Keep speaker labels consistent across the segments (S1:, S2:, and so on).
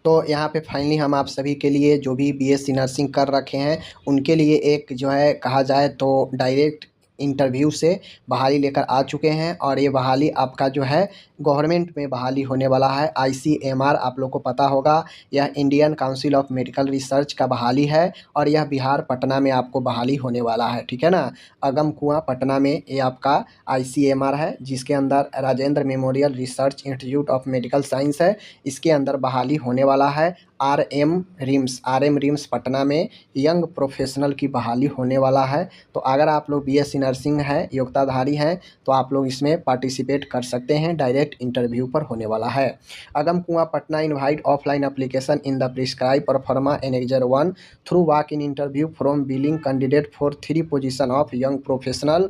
S1: तो यहाँ पे फाइनली हम आप सभी के लिए जो भी बीएससी नर्सिंग कर रखे हैं उनके लिए एक जो है कहा जाए तो डायरेक्ट इंटरव्यू से बहाली लेकर आ चुके हैं। और ये बहाली आपका जो है गवर्नमेंट में बहाली होने वाला है। आईसीएमआर आप लोग को पता होगा, यह Indian council of medical research का बहाली है और यह बिहार पटना में आपको बहाली होने वाला है, ठीक है ना। अगम कुआं पटना में ये आपका आईसीएमआर है, जिसके अंदर Rajendra memorial research institute of medical science है, इसके अंदर बहाली होने वाला है। आरएम रिम्स पटना में यंग प्रोफेशनल की बहाली होने वाला है। तो अगर आप लोग बीएससी नर्सिंग है, योग्यताधारी हैं, तो आप लोग इसमें पार्टिसिपेट कर सकते हैं। डायरेक्ट इंटरव्यू पर होने वाला है। अगम कुआं Patna invite offline application in the prescribe pro forma annexure 1 through walk in interview from billing candidate for 3 position of young professional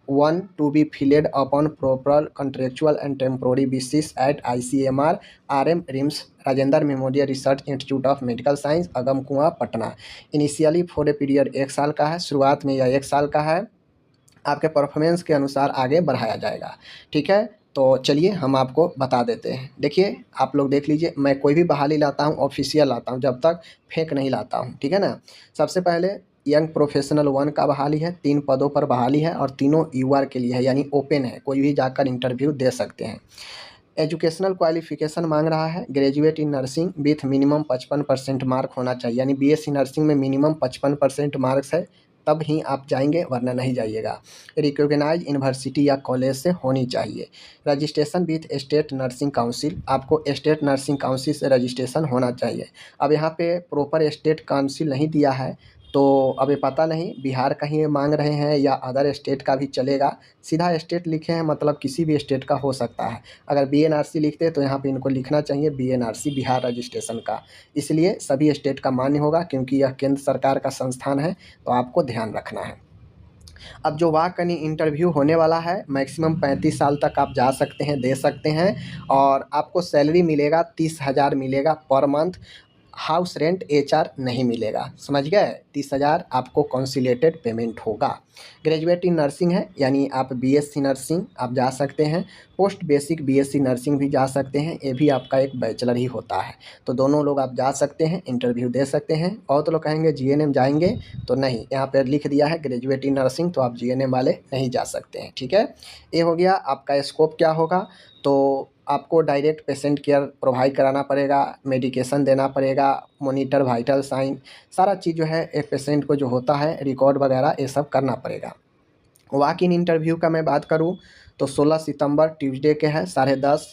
S1: 1 to be filled upon proper contractual and temporary basis at ICMR RM RIMS Rajendra memorial research institute of medical science अगम कुआं Patna. Initially for a period 1 साल का है, शुरुआत में यह 1 साल का है, आपके परफॉर्मेंस के अनुसार आगे बढ़ाया जाएगा, ठीक है। तो चलिए हम आपको बता देते हैं। देखिए आप लोग देख लीजिए, मैं कोई भी बहाली लाता हूँ ऑफिशियल लाता हूँ, जब तक फेक नहीं लाता हूँ, ठीक है ना। सबसे पहले यंग प्रोफेशनल 1 का बहाली है, 3 पदों पर बहाली है और तीनों यूआर के लिए है, यानी ओपन है, कोई भी जाकर इंटरव्यू दे सकते हैं। एजुकेशनल क्वालिफिकेशन मांग रहा है graduate in nursing with minimum 55% mark होना चाहिए, यानी बीएससी नर्सिंग में मिनिमम 55% मार्क्स है, तब ही आप जाएंगे, वरना नहीं जाइएगा। रिकॉग्नाइज यूनिवर्सिटी या कॉलेज से होनी चाहिए। Registration with state nursing council, आपको स्टेट नर्सिंग काउंसिल से रजिस्ट्रेशन होना चाहिए। अब यहाँ पे प्रॉपर स्टेट काउंसिल नहीं दिया है, तो अभी पता नहीं बिहार का ही मांग रहे हैं या अदर स्टेट का भी चलेगा। सीधा स्टेट लिखे हैं, मतलब किसी भी स्टेट का हो सकता है। अगर बीएनआरसी लिखते हैं तो यहाँ पे इनको लिखना चाहिए बीएनआरसी बिहार रजिस्ट्रेशन का, इसलिए सभी स्टेट का मान्य होगा, क्योंकि यह केंद्र सरकार का संस्थान है, तो आपको ध्यान रखना है। अब जो वॉक इन इंटरव्यू होने वाला है, मैक्सिमम 35 साल तक आप जा सकते हैं, दे सकते हैं, और आपको सैलरी मिलेगा 30,000 मिलेगा per month. House rent HR नहीं मिलेगा, समझ गए। 30,000 आपको कंसिलेटेड पेमेंट होगा। ग्रेजुएट इन नर्सिंग है, यानी आप बीएससी नर्सिंग आप जा सकते हैं, पोस्ट बेसिक बीएससी नर्सिंग भी जा सकते हैं, ये भी आपका एक बैचलर ही होता है। तो दोनों लोग आप जा सकते हैं, इंटरव्यू दे सकते हैं। और तो लोग कहेंगे जीएनएम जाएंगे, तो नहीं, यहाँ पर लिख दिया है ग्रेजुएट इन नर्सिंग, तो आप जीएनएम वाले नहीं जा सकते हैं, ठीक है। ये हो गया आपका स्कोप क्या होगा। तो आपको डायरेक्ट पेशेंट केयर प्रोवाइड कराना पड़ेगा, मेडिकेशन देना पड़ेगा, मॉनिटर वाइटल साइन, सारा चीज़ जो है एक पेशेंट को जो होता है रिकॉर्ड वगैरह ये सब करना पड़ेगा। वॉक इन इंटरव्यू का मैं बात करूं तो 16 सितंबर ट्यूसडे के है, 10:30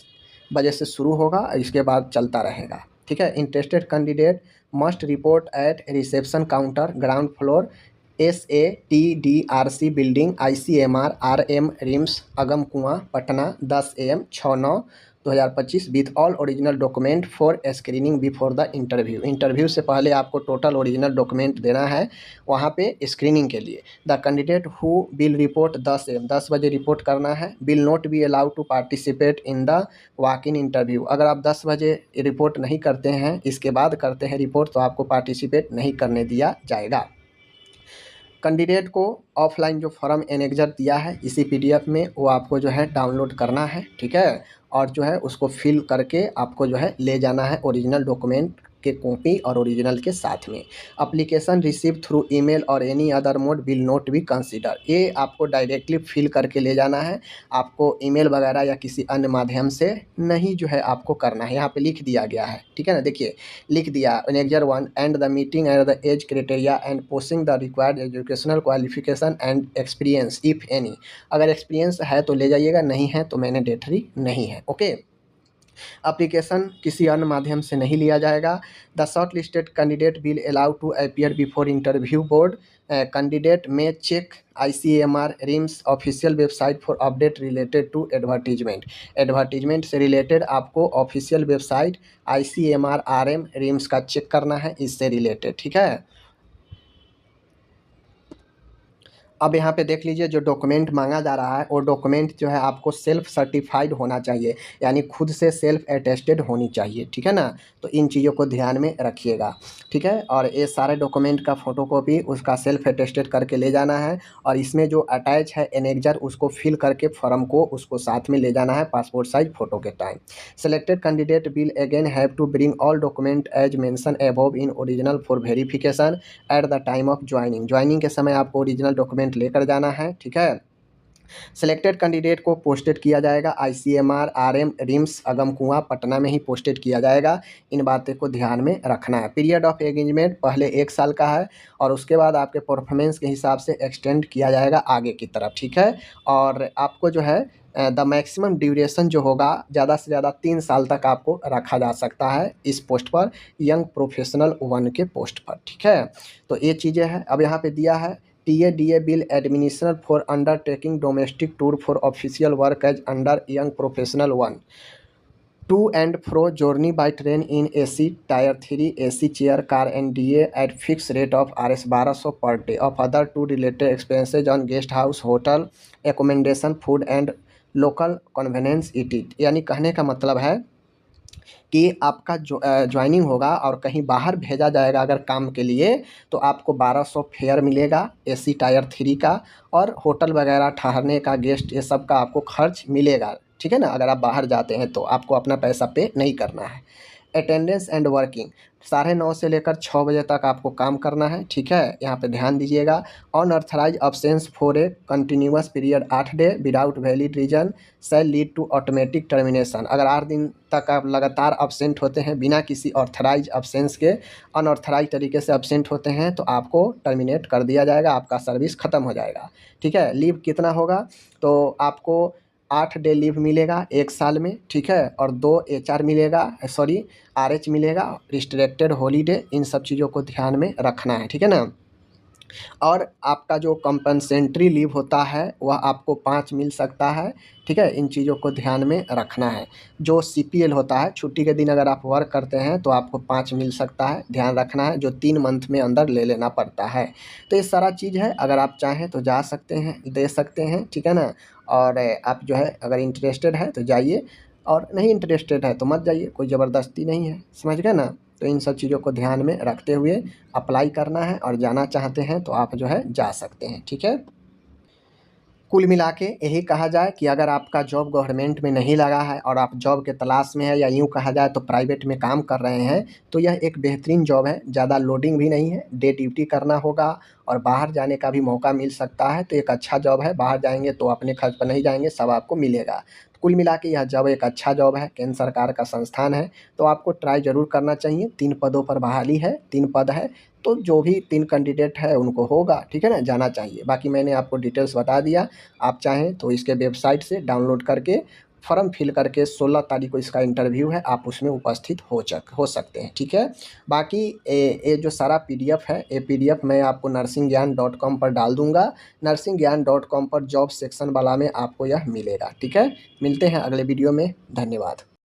S1: बजे से शुरू होगा, इसके बाद चलता रहेगा, ठीक है। Interested candidate must report eight reception counter ground floor SATDRC building ICMR RM RIMS अगम कुआं Patna 10 AM 6/9/2025 with all original document for screening before the interview. Interview से पहले आपको टोटल ओरिजिनल डॉक्यूमेंट देना है वहाँ पे स्क्रीनिंग के लिए। The candidate who will report 10 AM 10 बजे रिपोर्ट करना है, will not be allowed to participate in the walk in interview. अगर आप 10 बजे रिपोर्ट नहीं करते हैं, इसके बाद करते हैं रिपोर्ट, तो आपको पार्टिसिपेट नहीं करने दिया जाएगा। कैंडिडेट को ऑफलाइन जो फॉर्म एनेक्जर दिया है इसी पीडीएफ में, वो आपको जो है डाउनलोड करना है, ठीक है। और जो है उसको फिल करके आपको जो है ले जाना है ओरिजिनल डॉक्यूमेंट के कॉपी और ओरिजिनल के साथ में। एप्लीकेशन रिसीव थ्रू ईमेल और any other mode will not B consider, ये आपको डायरेक्टली फिल करके ले जाना है, आपको ईमेल वगैरह या किसी अन्य माध्यम से नहीं जो है आपको करना है। यहाँ पे लिख दिया गया है, ठीक है ना, देखिए लिख दिया annexure 1 and the meeting and the age criteria and posting the required educational qualification and experience if any. अगर एक्सपीरियंस है तो ले जाइएगा, नहीं है तो मैंडेटरी नहीं है, ओके। एप्लीकेशन किसी अन्य माध्यम से नहीं लिया जाएगा। The shortlisted candidate will allow to appear before interview board. Candidate may check ICMR RIMS official website for update related to advertisement. Advertisement से रिलेटेड आपको official website ICMR RM RIMS का चेक करना है, इससे रिलेटेड, ठीक है। अब यहाँ पे देख लीजिए जो डॉक्यूमेंट मांगा जा रहा है वो डॉक्यूमेंट जो है आपको सेल्फ सर्टिफाइड होना चाहिए, यानी खुद से सेल्फ अटेस्टेड होनी चाहिए, ठीक है ना। तो इन चीज़ों को ध्यान में रखिएगा, ठीक है। और ये सारे डॉक्यूमेंट का फ़ोटोकॉपी उसका सेल्फ अटेस्टेड करके ले जाना है, और इसमें जो अटैच है एनेक्जर उसको फिल करके फॉर्म को उसको साथ में ले जाना है पासपोर्ट साइज फ़ोटो के time. Selected candidate will again have to bring all document as mention above in original for verification at the time of joining के समय आपको ओरिजिनल डॉक्यूमेंट लेकर जाना है, ठीक है। सिलेक्टेड कैंडिडेट को पोस्टेड किया जाएगा ICMR RM RIMS Agamkuan Patna में ही पोस्टेड किया जाएगा। इन बातें को ध्यान में रखना है। पीरियड ऑफ एंगेजमेंट पहले 1 साल का है और उसके बाद आपके परफॉर्मेंस के हिसाब से एक्सटेंड किया जाएगा आगे की तरफ, ठीक है। और आपको जो है द मैक्सिमम ड्यूरेशन जो होगा ज़्यादा से ज़्यादा 3 साल तक आपको रखा जा सकता है इस पोस्ट पर, यंग प्रोफेशनल 1 के पोस्ट पर, ठीक है। तो ये चीज़ें हैं। अब यहाँ पे दिया है TADA bill administered for undertaking domestic tour for official work as under young professional 1. To and fro journey by train in AC Tier 3 AC chair car and DA at fixed rate of Rs 1200 per day of other two related expenses on guest house, hotel, accommodation, food and local convenience it. यानी कहने का मतलब है कि आपका जो joining होगा और कहीं बाहर भेजा जाएगा अगर काम के लिए, तो आपको 1200 फेयर मिलेगा AC टायर 3 का, और होटल वगैरह ठहरने का, गेस्ट ये सब का आपको खर्च मिलेगा, ठीक है ना। अगर आप बाहर जाते हैं तो आपको अपना पैसा पे नहीं करना है। अटेंडेंस एंड वर्किंग 9:30 से लेकर 6 बजे तक आपको काम करना है, ठीक है। यहाँ पे ध्यान दीजिएगा। Unauthorise absence for a continuous period 8 day without valid reason shall lead to automatic termination. अगर 8 दिन तक आप लगातार अब्सेंट होते हैं बिना किसी ऑथराइज अब्सेंस के, अनऑथराइज तरीके से अब्सेंट होते हैं, तो आपको टर्मिनेट कर दिया जाएगा, आपका सर्विस ख़त्म हो जाएगा, ठीक है। लीव कितना होगा, तो आपको 8 डे लीव मिलेगा 1 साल में, ठीक है। और 2 HR मिलेगा, सॉरी RH मिलेगा, रिस्ट्रिक्टेड हॉलीडे, इन सब चीज़ों को ध्यान में रखना है, ठीक है ना। और आपका जो कंपनसेंट्री लीव होता है वह आपको 5 मिल सकता है, ठीक है। इन चीज़ों को ध्यान में रखना है। जो CPL होता है, छुट्टी के दिन अगर आप वर्क करते हैं तो आपको 5 मिल सकता है, ध्यान रखना है, जो 3 मंथ में अंदर ले लेना पड़ता है। तो ये सारा चीज़ है, अगर आप चाहें तो जा सकते हैं, दे सकते हैं, ठीक है ना। और आप जो है अगर इंटरेस्टेड है तो जाइए, और नहीं इंटरेस्टेड है तो मत जाइए, कोई ज़बरदस्ती नहीं है, समझ गए ना। तो इन सब चीज़ों को ध्यान में रखते हुए अप्लाई करना है, और जाना चाहते हैं तो आप जो है जा सकते हैं, ठीक है। कुल मिला के यही कहा जाए कि अगर आपका जॉब गवर्नमेंट में नहीं लगा है और आप जॉब के तलाश में है, या यूँ कहा जाए तो प्राइवेट में काम कर रहे हैं, तो यह एक बेहतरीन जॉब है। ज़्यादा लोडिंग भी नहीं है, डे ड्यूटी करना होगा और बाहर जाने का भी मौका मिल सकता है। तो एक अच्छा जॉब है, बाहर जाएंगे तो अपने खर्च पर नहीं जाएंगे, सब आपको मिलेगा। कुल मिला के यह जॉब एक अच्छा जॉब है, केंद्र सरकार का संस्थान है, तो आपको ट्राई ज़रूर करना चाहिए। 3 पदों पर बहाली है, 3 पद है, तो जो भी 3 कैंडिडेट है उनको होगा, ठीक है ना, जाना चाहिए। बाकी मैंने आपको डिटेल्स बता दिया, आप चाहें तो इसके वेबसाइट से डाउनलोड करके फॉर्म फिल करके 16 तारीख को इसका इंटरव्यू है, आप उसमें उपस्थित हो सकते हैं, ठीक है। बाकी ये जो सारा PDF है, ये PDF मैं आपको nursingyan.com पर डाल दूंगा। nursingyan.com पर जॉब सेक्शन वाला में आपको यह मिलेगा, ठीक है। मिलते हैं अगले वीडियो में, धन्यवाद।